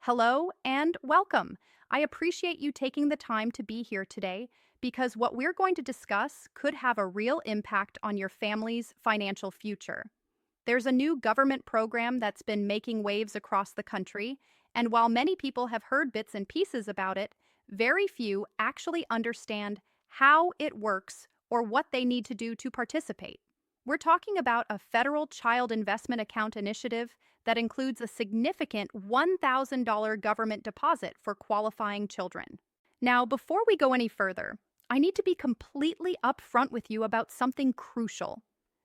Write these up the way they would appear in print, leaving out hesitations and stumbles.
Hello and welcome. I appreciate you taking the time to be here today because what we're going to discuss could have a real impact on your family's financial future. There's a new government program that's been making waves across the country, and while many people have heard bits and pieces about it, very few actually understand how it works or what they need to do to participate. We're talking about a federal child investment account initiative that includes a significant $1,000 government deposit for qualifying children. Now, before we go any further, I need to be completely upfront with you about something crucial.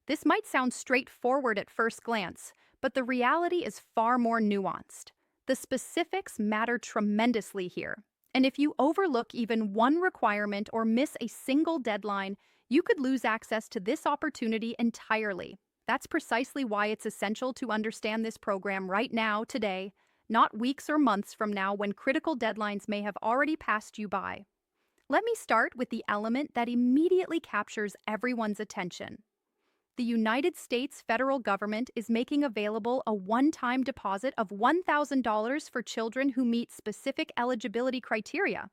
This might sound straightforward at first glance, but the reality is far more nuanced. The specifics matter tremendously here. And if you overlook even one requirement or miss a single deadline, you could lose access to this opportunity entirely. That's precisely why it's essential to understand this program right now, today, not weeks or months from now when critical deadlines may have already passed you by. Let me start with the element that immediately captures everyone's attention. The United States federal government is making available a one-time deposit of $1,000 for children who meet specific eligibility criteria.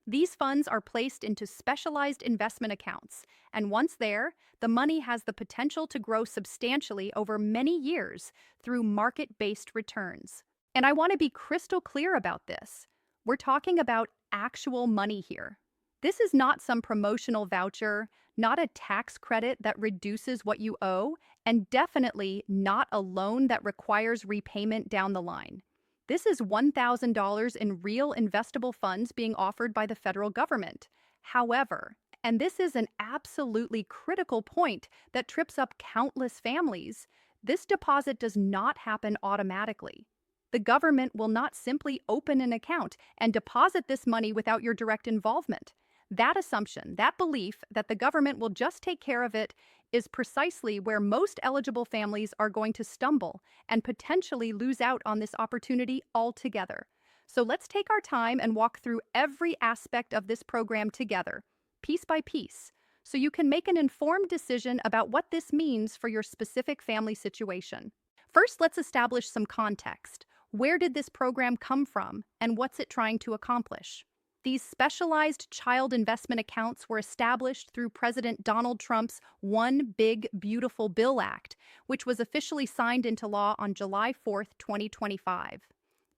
These funds are placed into specialized investment accounts, and once there, the money has the potential to grow substantially over many years through market-based returns. And I want to be crystal clear about this. We're talking about actual money here. This is not some promotional voucher, not a tax credit that reduces what you owe, and definitely not a loan that requires repayment down the line. This is $1,000 in real investable funds being offered by the federal government. However, and this is an absolutely critical point that trips up countless families, this deposit does not happen automatically. The government will not simply open an account and deposit this money without your direct involvement. That assumption, that belief that the government will just take care of it, is precisely where most eligible families are going to stumble and potentially lose out on this opportunity altogether. So let's take our time and walk through every aspect of this program together, piece by piece, so you can make an informed decision about what this means for your specific family situation. First, let's establish some context. Where did this program come from, and what's it trying to accomplish? These specialized child investment accounts were established through President Donald Trump's One Big Beautiful Bill Act, which was officially signed into law on July 4, 2025.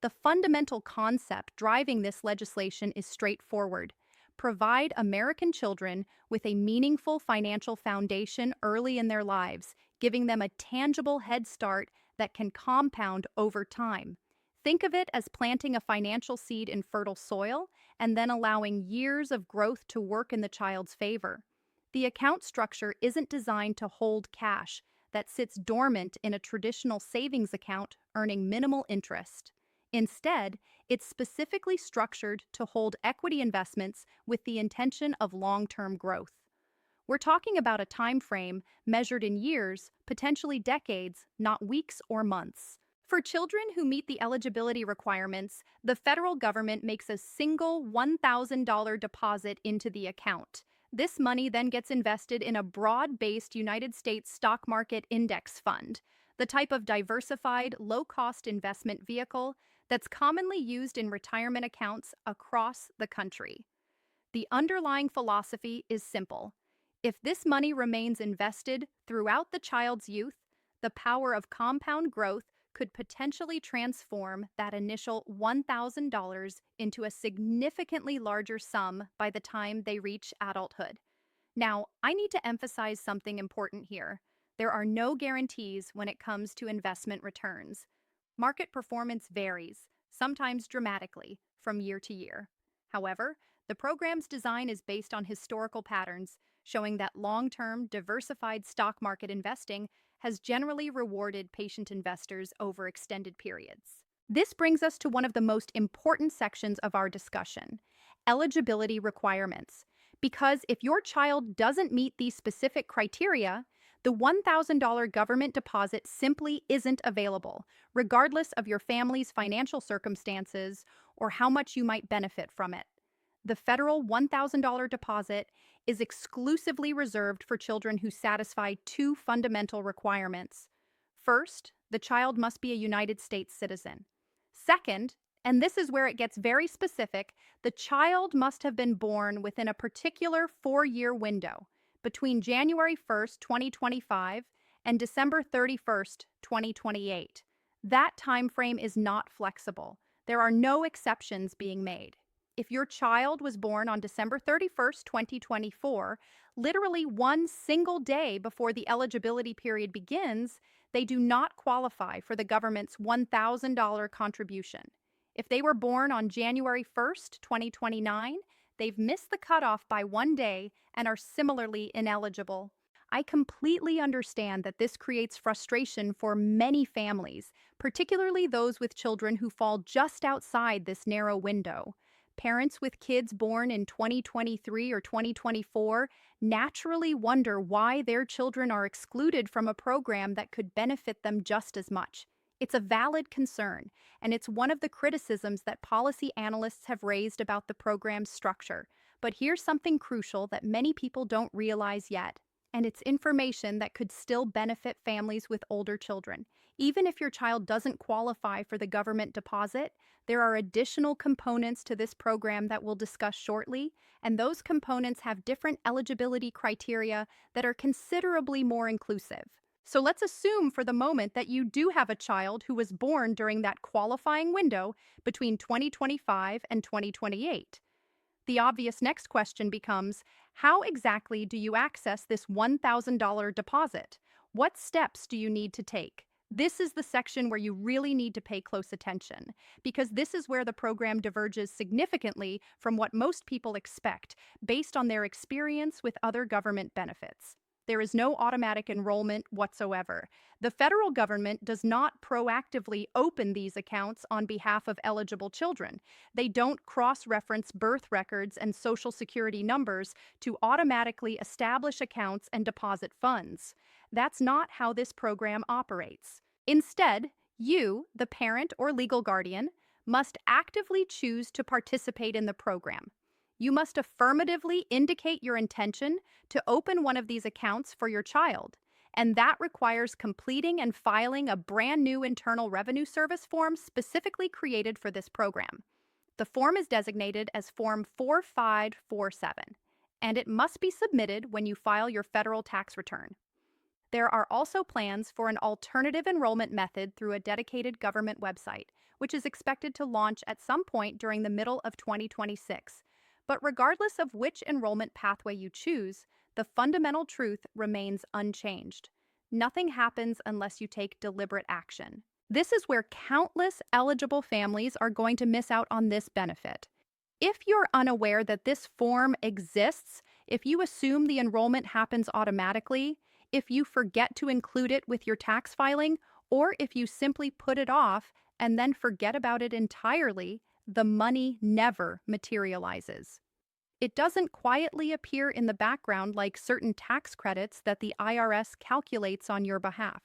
The fundamental concept driving this legislation is straightforward. Provide American children with a meaningful financial foundation early in their lives, giving them a tangible head start that can compound over time. Think of it as planting a financial seed in fertile soil and then allowing years of growth to work in the child's favor. The account structure isn't designed to hold cash that sits dormant in a traditional savings account earning minimal interest. Instead, it's specifically structured to hold equity investments with the intention of long-term growth. We're talking about a time frame measured in years, potentially decades, not weeks or months. For children who meet the eligibility requirements, the federal government makes a single $1,000 deposit into the account. This money then gets invested in a broad-based United States stock market index fund, the type of diversified, low-cost investment vehicle that's commonly used in retirement accounts across the country. The underlying philosophy is simple. If this money remains invested throughout the child's youth, the power of compound growth could potentially transform that initial $1,000 into a significantly larger sum by the time they reach adulthood. Now, I need to emphasize something important here. There are no guarantees when it comes to investment returns. Market performance varies, sometimes dramatically, from year to year. However, the program's design is based on historical patterns, showing that long-term, diversified stock market investing has generally rewarded patient investors over extended periods. This brings us to one of the most important sections of our discussion: eligibility requirements. Because if your child doesn't meet these specific criteria, the $1,000 government deposit simply isn't available, regardless of your family's financial circumstances or how much you might benefit from it. The federal $1,000 deposit is exclusively reserved for children who satisfy two fundamental requirements. First, the child must be a United States citizen. Second, And this is where it gets very specific. The child must have been born within a particular 4-year window between January 1st, 2025 and December 31st, 2028. That time frame is not flexible. There are no exceptions being made. If your child was born on December 31st, 2024, literally one single day before the eligibility period begins, they do not qualify for the government's $1,000 contribution. If they were born on January 1st, 2029, they've missed the cutoff by one day and are similarly ineligible. I completely understand that this creates frustration for many families, particularly those with children who fall just outside this narrow window. Parents with kids born in 2023 or 2024 naturally wonder why their children are excluded from a program that could benefit them just as much. It's a valid concern, and it's one of the criticisms that policy analysts have raised about the program's structure. But here's something crucial that many people don't realize yet, and it's information that could still benefit families with older children. Even if your child doesn't qualify for the government deposit, there are additional components to this program that we'll discuss shortly, and those components have different eligibility criteria that are considerably more inclusive. So let's assume for the moment that you do have a child who was born during that qualifying window between 2025 and 2028. The obvious next question becomes, how exactly do you access this $1,000 deposit? What steps do you need to take? This is the section where you really need to pay close attention, because this is where the program diverges significantly from what most people expect based on their experience with other government benefits. There is no automatic enrollment whatsoever. The federal government does not proactively open these accounts on behalf of eligible children. They don't cross-reference birth records and social security numbers to automatically establish accounts and deposit funds. That's not how this program operates. Instead, you, the parent or legal guardian, must actively choose to participate in the program. You must affirmatively indicate your intention to open one of these accounts for your child, and that requires completing and filing a brand new Internal Revenue Service form specifically created for this program. The form is designated as Form 4547, and it must be submitted when you file your federal tax return. There are also plans for an alternative enrollment method through a dedicated government website, which is expected to launch at some point during the middle of 2026. But regardless of which enrollment pathway you choose, the fundamental truth remains unchanged. Nothing happens unless you take deliberate action. This is where countless eligible families are going to miss out on this benefit. If you're unaware that this form exists, if you assume the enrollment happens automatically, if you forget to include it with your tax filing, or if you simply put it off and then forget about it entirely, the money never materializes. It doesn't quietly appear in the background like certain tax credits that the IRS calculates on your behalf.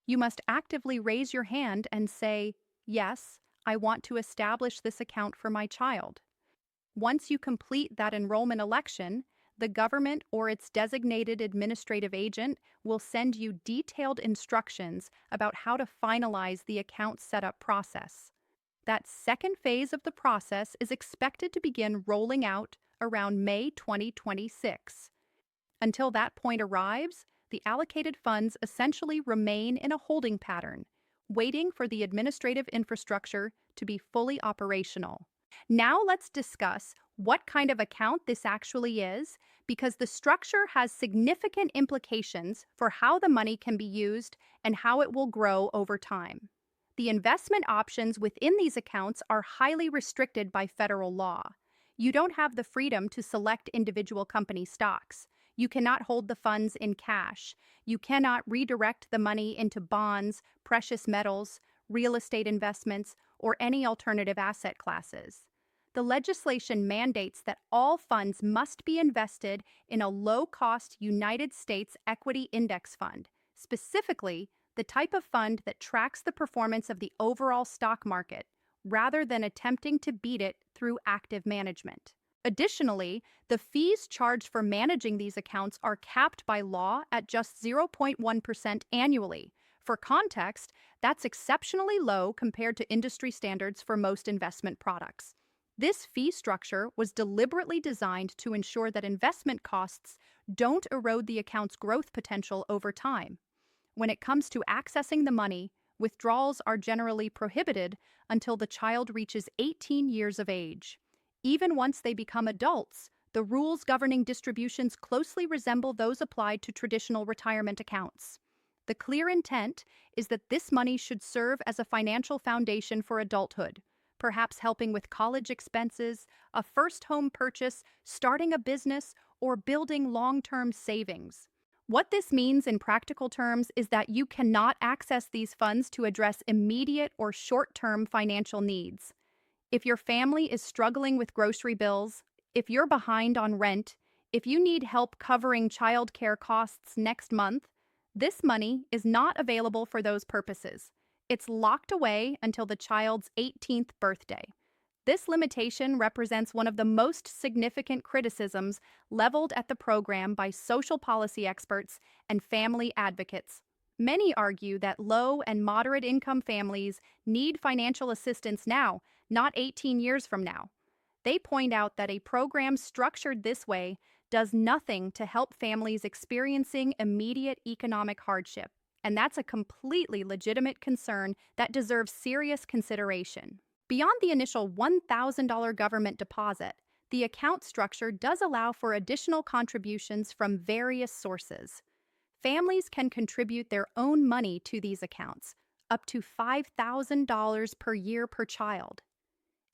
You must actively raise your hand and say, "Yes, I want to establish this account for my child." Once you complete that enrollment election, the government or its designated administrative agent will send you detailed instructions about how to finalize the account setup process. That second phase of the process is expected to begin rolling out around May 2026. Until that point arrives, the allocated funds essentially remain in a holding pattern, waiting for the administrative infrastructure to be fully operational. Now let's discuss what kind of account this actually is, because the structure has significant implications for how the money can be used and how it will grow over time. The investment options within these accounts are highly restricted by federal law. You don't have the freedom to select individual company stocks. You cannot hold the funds in cash. You cannot redirect the money into bonds, precious metals, real estate investments, or any alternative asset classes. The legislation mandates that all funds must be invested in a low-cost United States equity index fund, specifically the type of fund that tracks the performance of the overall stock market, rather than attempting to beat it through active management. Additionally, the fees charged for managing these accounts are capped by law at just 0.1% annually, For context, that's exceptionally low compared to industry standards for most investment products. This fee structure was deliberately designed to ensure that investment costs don't erode the account's growth potential over time. When it comes to accessing the money, withdrawals are generally prohibited until the child reaches 18 years of age. Even once they become adults, the rules governing distributions closely resemble those applied to traditional retirement accounts. The clear intent is that this money should serve as a financial foundation for adulthood, perhaps helping with college expenses, a first home purchase, starting a business, or building long-term savings. What this means in practical terms is that you cannot access these funds to address immediate or short-term financial needs. If your family is struggling with grocery bills, if you're behind on rent, if you need help covering childcare costs next month, this money is not available for those purposes. It's locked away until the child's 18th birthday. This limitation represents one of the most significant criticisms leveled at the program by social policy experts and family advocates. Many argue that low and moderate income families need financial assistance now, not 18 years from now. They point out that a program structured this way does nothing to help families experiencing immediate economic hardship, and that's a completely legitimate concern that deserves serious consideration. Beyond the initial $1,000 government deposit, the account structure does allow for additional contributions from various sources. Families can contribute their own money to these accounts, up to $5,000 per year per child.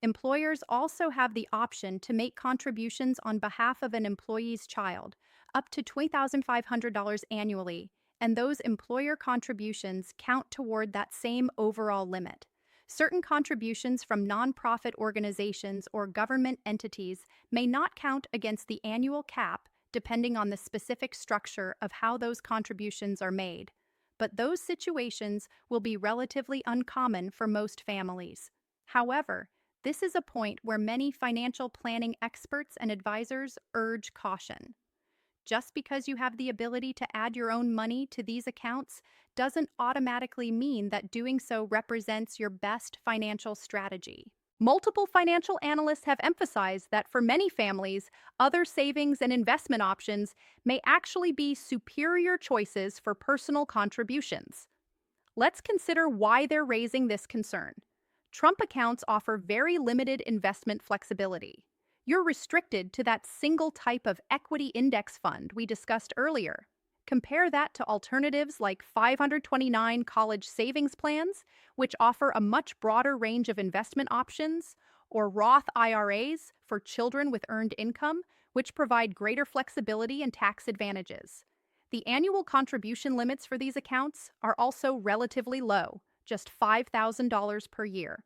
Employers also have the option to make contributions on behalf of an employee's child, up to $20,500 annually, and those employer contributions count toward that same overall limit. Certain contributions from nonprofit organizations or government entities may not count against the annual cap, depending on the specific structure of how those contributions are made. But those situations will be relatively uncommon for most families. However, this is a point where many financial planning experts and advisors urge caution. Just because you have the ability to add your own money to these accounts doesn't automatically mean that doing so represents your best financial strategy. Multiple financial analysts have emphasized that for many families, other savings and investment options may actually be superior choices for personal contributions. Let's consider why they're raising this concern. Trump accounts offer very limited investment flexibility. You're restricted to that single type of equity index fund we discussed earlier. Compare that to alternatives like 529 college savings plans, which offer a much broader range of investment options, or Roth IRAs for children with earned income, which provide greater flexibility and tax advantages. The annual contribution limits for these accounts are also relatively low, just $5,000 per year.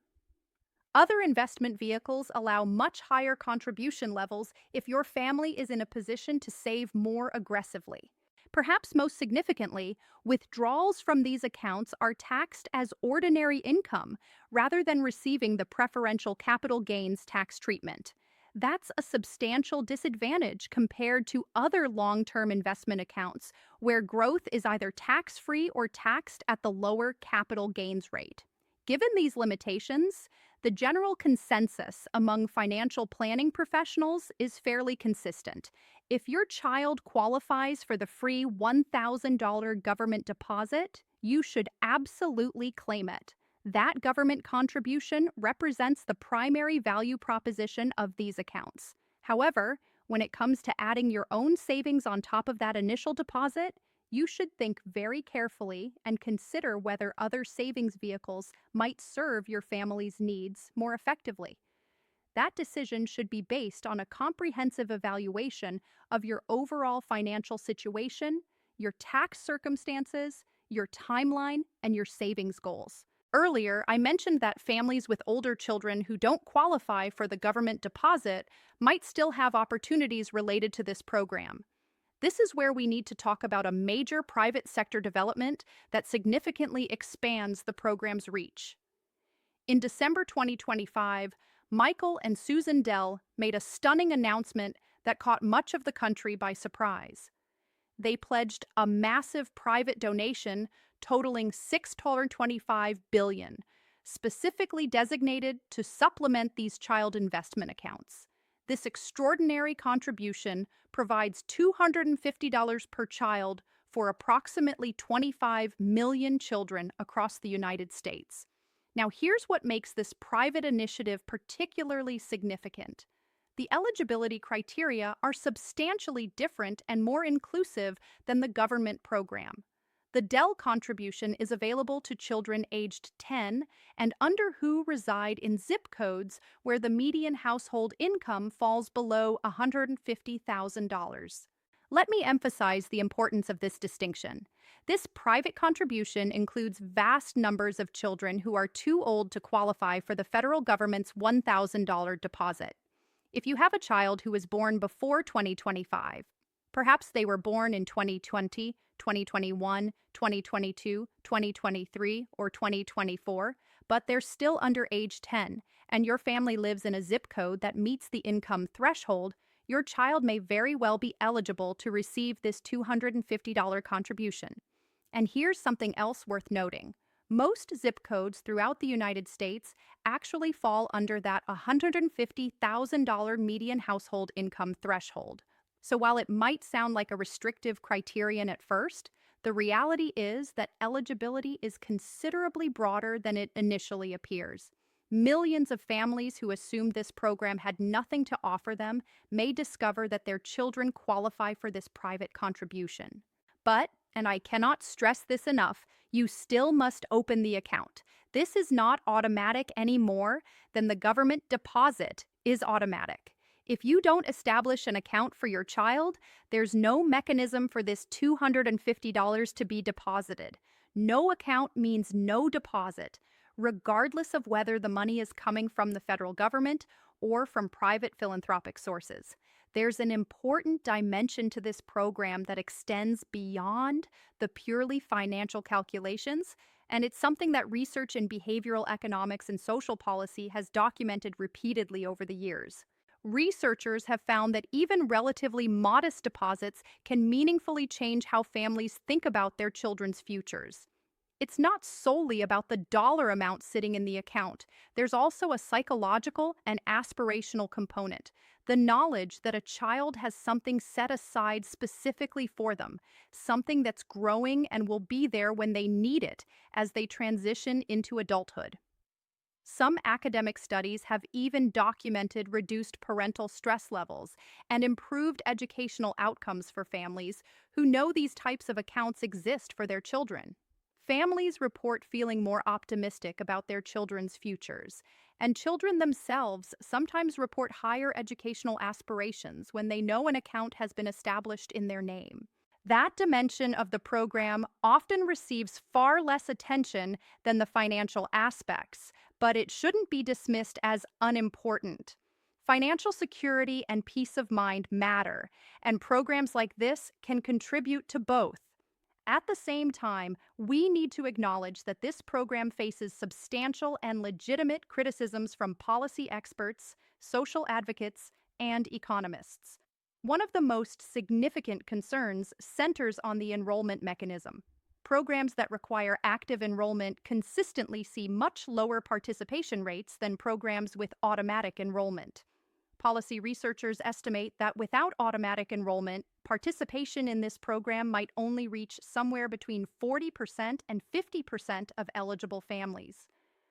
Other investment vehicles allow much higher contribution levels if your family is in a position to save more aggressively. Perhaps most significantly, withdrawals from these accounts are taxed as ordinary income rather than receiving the preferential capital gains tax treatment. That's a substantial disadvantage compared to other long-term investment accounts where growth is either tax-free or taxed at the lower capital gains rate. Given these limitations, the general consensus among financial planning professionals is fairly consistent. If your child qualifies for the free $1,000 government deposit, you should absolutely claim it. That government contribution represents the primary value proposition of these accounts. However, when it comes to adding your own savings on top of that initial deposit, you should think very carefully and consider whether other savings vehicles might serve your family's needs more effectively. That decision should be based on a comprehensive evaluation of your overall financial situation, your tax circumstances, your timeline, and your savings goals. Earlier, I mentioned that families with older children who don't qualify for the government deposit might still have opportunities related to this program. This is where we need to talk about a major private sector development that significantly expands the program's reach. In December 2025, Michael and Susan Dell made a stunning announcement that caught much of the country by surprise. They pledged a massive private donation totaling $625 billion, specifically designated to supplement these child investment accounts. This extraordinary contribution provides $250 per child for approximately 25 million children across the United States. Now, here's what makes this private initiative particularly significant. The eligibility criteria are substantially different and more inclusive than the government program. The Dell contribution is available to children aged 10 and under who reside in zip codes where the median household income falls below $150,000. Let me emphasize the importance of this distinction. This private contribution includes vast numbers of children who are too old to qualify for the federal government's $1,000 deposit. If you have a child who was born before 2025, perhaps they were born in 2020, 2021, 2022, 2023, or 2024, but they're still under age 10, and your family lives in a zip code that meets the income threshold, your child may very well be eligible to receive this $250 contribution. And here's something else worth noting. Most zip codes throughout the United States actually fall under that $150,000 median household income threshold. So while it might sound like a restrictive criterion at first, the reality is that eligibility is considerably broader than it initially appears. Millions of families who assumed this program had nothing to offer them may discover that their children qualify for this private contribution. But, and I cannot stress this enough, you still must open the account. This is not automatic any more than the government deposit is automatic. If you don't establish an account for your child, there's no mechanism for this $250 to be deposited. No account means no deposit, regardless of whether the money is coming from the federal government or from private philanthropic sources. There's an important dimension to this program that extends beyond the purely financial calculations, and it's something that research in behavioral economics and social policy has documented repeatedly over the years. Researchers have found that even relatively modest deposits can meaningfully change how families think about their children's futures. It's not solely about the dollar amount sitting in the account. There's also a psychological and aspirational component. The knowledge that a child has something set aside specifically for them, something that's growing and will be there when they need it as they transition into adulthood. Some academic studies have even documented reduced parental stress levels and improved educational outcomes for families who know these types of accounts exist for their children. Families report feeling more optimistic about their children's futures, and children themselves sometimes report higher educational aspirations when they know an account has been established in their name. That dimension of the program often receives far less attention than the financial aspects, but it shouldn't be dismissed as unimportant. Financial security and peace of mind matter, and programs like this can contribute to both. At the same time, we need to acknowledge that this program faces substantial and legitimate criticisms from policy experts, social advocates, and economists. One of the most significant concerns centers on the enrollment mechanism. Programs that require active enrollment consistently see much lower participation rates than programs with automatic enrollment. Policy researchers estimate that without automatic enrollment, participation in this program might only reach somewhere between 40% and 50% of eligible families.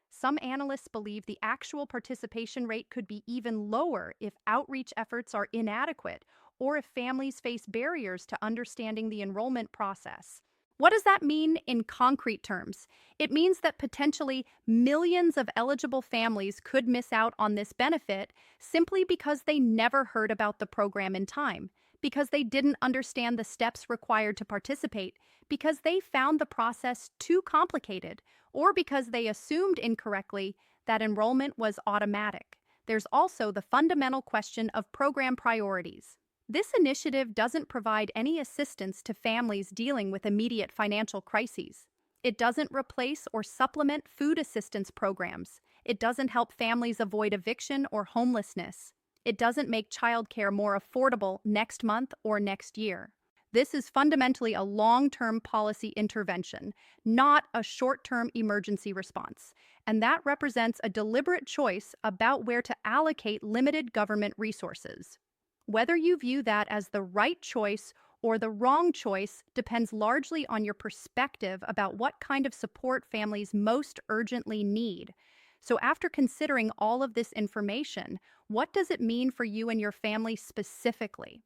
Some analysts believe the actual participation rate could be even lower if outreach efforts are inadequate or if families face barriers to understanding the enrollment process. What does that mean in concrete terms? It means that potentially millions of eligible families could miss out on this benefit simply because they never heard about the program in time, because they didn't understand the steps required to participate, because they found the process too complicated, or because they assumed incorrectly that enrollment was automatic. There's also the fundamental question of program priorities. This initiative doesn't provide any assistance to families dealing with immediate financial crises. It doesn't replace or supplement food assistance programs. It doesn't help families avoid eviction or homelessness. It doesn't make childcare more affordable next month or next year. This is fundamentally a long-term policy intervention, not a short-term emergency response. And that represents a deliberate choice about where to allocate limited government resources. Whether you view that as the right choice or the wrong choice depends largely on your perspective about what kind of support families most urgently need. So, after considering all of this information, what does it mean for you and your family specifically?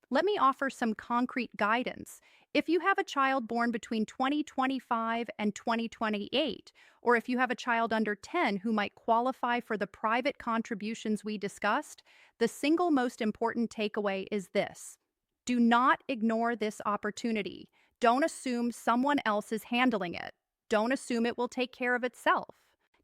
Let me offer some concrete guidance. If you have a child born between 2025 and 2028, or if you have a child under 10 who might qualify for the private contributions we discussed, the single most important takeaway is this: do not ignore this opportunity. Don't assume someone else is handling it. Don't assume it will take care of itself.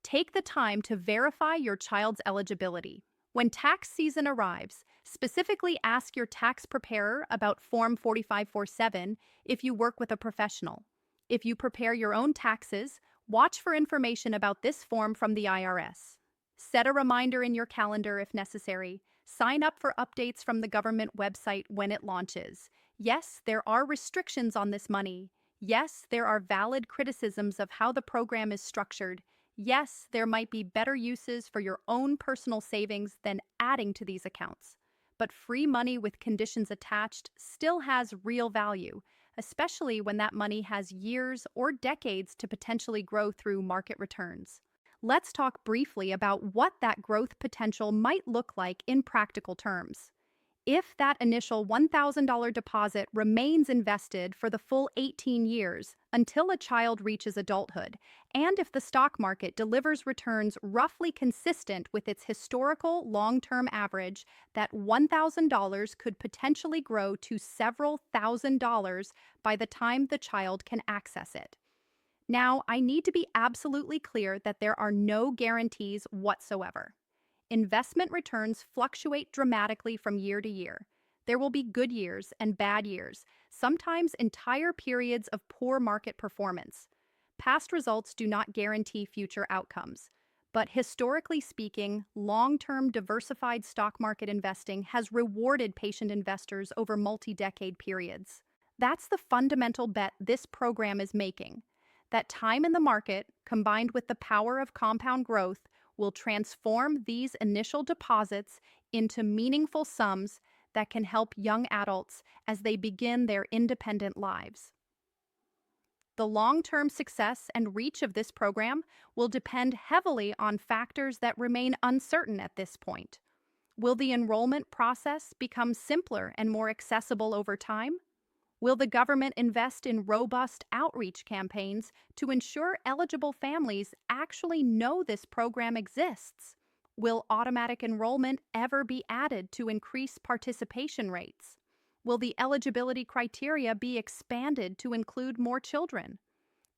Take the time to verify your child's eligibility. When tax season arrives, specifically ask your tax preparer about Form 4547 if you work with a professional. If you prepare your own taxes, watch for information about this form from the IRS. Set a reminder in your calendar if necessary. Sign up for updates from the government website when it launches. Yes, there are restrictions on this money. Yes, there are valid criticisms of how the program is structured. Yes, there might be better uses for your own personal savings than adding to these accounts. But free money with conditions attached still has real value, especially when that money has years or decades to potentially grow through market returns. Let's talk briefly about what that growth potential might look like in practical terms. If that initial $1,000 deposit remains invested for the full 18 years until a child reaches adulthood, and if the stock market delivers returns roughly consistent with its historical long-term average, that $1,000 could potentially grow to several thousand dollars by the time the child can access it. Now, I need to be absolutely clear that there are no guarantees whatsoever. Investment returns fluctuate dramatically from year to year. There will be good years and bad years, sometimes entire periods of poor market performance. Past results do not guarantee future outcomes. But historically speaking, long-term diversified stock market investing has rewarded patient investors over multi-decade periods. That's the fundamental bet this program is making. That time in the market, combined with the power of compound growth, will transform these initial deposits into meaningful sums that can help young adults as they begin their independent lives. The long-term success and reach of this program will depend heavily on factors that remain uncertain at this point. Will the enrollment process become simpler and more accessible over time? Will the government invest in robust outreach campaigns to ensure eligible families actually know this program exists? Will automatic enrollment ever be added to increase participation rates? Will the eligibility criteria be expanded to include more children?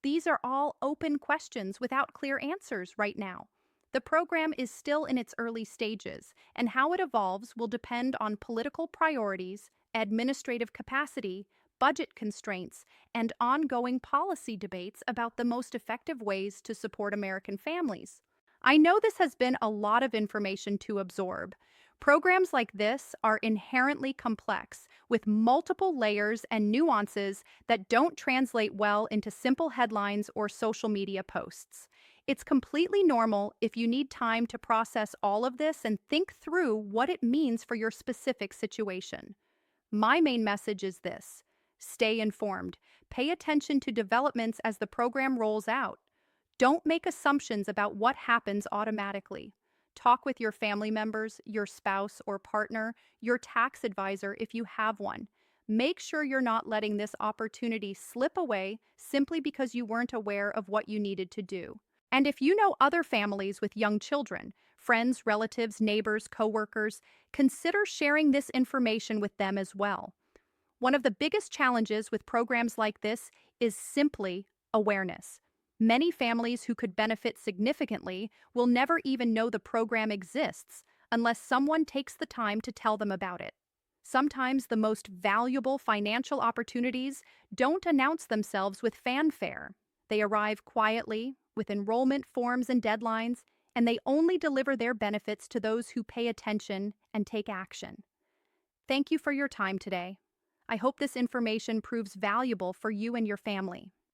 These are all open questions without clear answers right now. The program is still in its early stages, and how it evolves will depend on political priorities, administrative capacity, budget constraints, and ongoing policy debates about the most effective ways to support American families. I know this has been a lot of information to absorb. Programs like this are inherently complex, with multiple layers and nuances that don't translate well into simple headlines or social media posts. It's completely normal if you need time to process all of this and think through what it means for your specific situation. My main message is this: stay informed. Pay attention to developments as the program rolls out. Don't make assumptions about what happens automatically. Talk with your family members, your spouse or partner, your tax advisor if you have one. Make sure you're not letting this opportunity slip away simply because you weren't aware of what you needed to do. And if you know other families with young children, friends, relatives, neighbors, coworkers, consider sharing this information with them as well. One of the biggest challenges with programs like this is simply awareness. Many families who could benefit significantly will never even know the program exists unless someone takes the time to tell them about it. Sometimes the most valuable financial opportunities don't announce themselves with fanfare. They arrive quietly, with enrollment forms and deadlines, and they only deliver their benefits to those who pay attention and take action. Thank you for your time today. I hope this information proves valuable for you and your family.